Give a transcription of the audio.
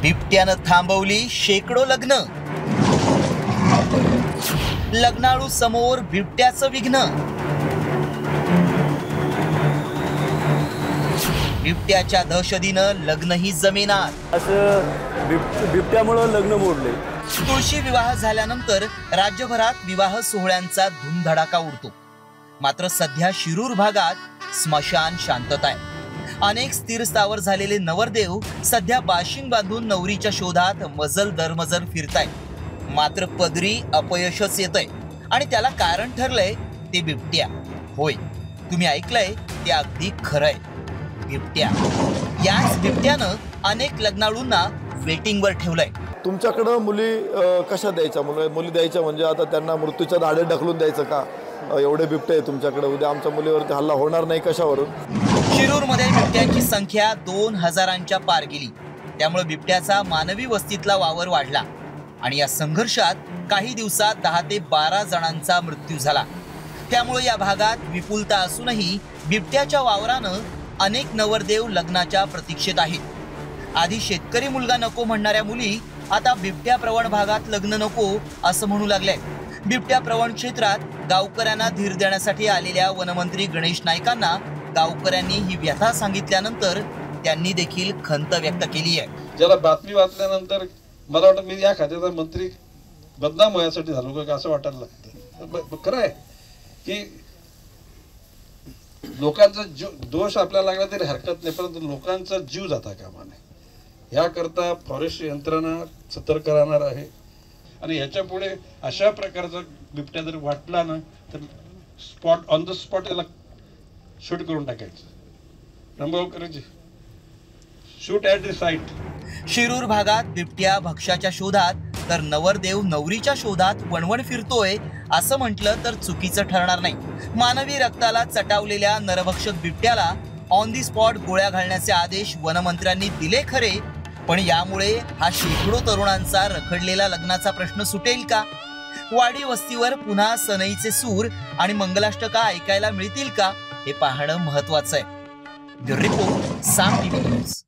बिबट्यानं थांबवली शेकडो लग्न, लग्नाळू समोर बिबट्याचं विघ्न, बिबट्याच्या दहशतीनं लग्नही जमिनात, असं बिबट्यामुळे लग्न मोडले। तुळशी विवाह झाल्यानंतर राज्यभरात विवाह सोहळ्यांचा धूमधडाका उडतो, मात्र सध्या शिरूर भागात स्मशान शांतता आहे। अनेक स्थिर स्थावर झालेले नवरदेव सध्या बाशिंग बांधून नवरीच्या शोधात मजल दरमजल फिरतायत, मात्र पदरी अपयशच येतंय आणि त्याला कारण ठरलंय ते बिबट्या। होय, तुम्ही ऐकलंय, ते अगदी खरंय, बिबट्या। याच बिबट्यानं अनेक लग्नाळूंना वेटिंगवर ठेवलंय। तुमच्याकडे मुली कशा द्यायच्या? मुली द्यायच्या म्हणजे आता त्यांना मृत्यूच्या दाढे ढकलून द्यायचं का? एवढे बिबटे आहे तुमच्याकडे, उद्या आमच्या मुलीवरती हल्ला होणार नाही कशावरून? शिरूरमध्ये बिबट्यांची संख्या 2000च्या पार गेली, त्यामुळे बिबट्याचा मानवी वस्तीतला वावर वाढला आणि या संघर्षात काही दिवसात 10 ते 12 जणांचा मृत्यू झाला। त्यामुळे या भागात विपुलता असूनही बिबट्याच्या वावरानं अनेक नवरदेव लग्नाच्या प्रतीक्षेत आहेत। आधी शेतकरी मुलगा नको म्हणणाऱ्या मुली आता बिबट्या प्रवण भागात लग्न नको असं म्हणू लागले। बिबट्या प्रवण क्षेत्रात गावकऱ्यांना धीर देण्यासाठी आलेल्या वनमंत्री गणेश नाईकांना गावकऱ्यांनी ही व्यथा सांगितल्यानंतर त्यांनी देखील खंत व्यक्त केली आहे। ज्याला बातमी वाचल्यानंतर मला वाटतं मी या खात्याचा मंत्री बदनाम होण्यासाठी झालो का असं वाटायला लागतं। खरं आहे की लोकांचा दोष आपल्याला लागला तरी हरकत नाही, परंतु लोकांचा जीव जाता कामा नये याकरता फॉरेस्ट यंत्रणा सतर्क राहणार आहे आणि याच्या पुढे अशा प्रकारचा बिबट्या जर वाटला ना तर स्पॉट ऑन द स्पॉट याला शूट करून टाकायचं। Number shoot at the site. Shirur भागात बिबट्या भक्ष्याच्या शोधात तर नवरदेव नवरीच्या शोधात वणवण फिरतोय असं म्हटलं तर चुकीचं ठरणार नाही। मानवी रक्ताला चटावलेल्या नरभक्षक बिबट्याला ऑन दी स्पॉट गोळ्या घालण्याचे आदेश वनमंत्र्यांनी दिले खरे, पण यामुळे हा शेकडो तरुणांचा रखडलेला लग्नाचा प्रश्न सुटेल का? वाडी वस्तीवर पुन्हा सनईचे सूर आणि मंगलाष्टका ऐकायला मिळतील का हे पाहणं महत्वाचं आहे। ब्युरो रिपोर्ट, साम टीव्ही न्यूज।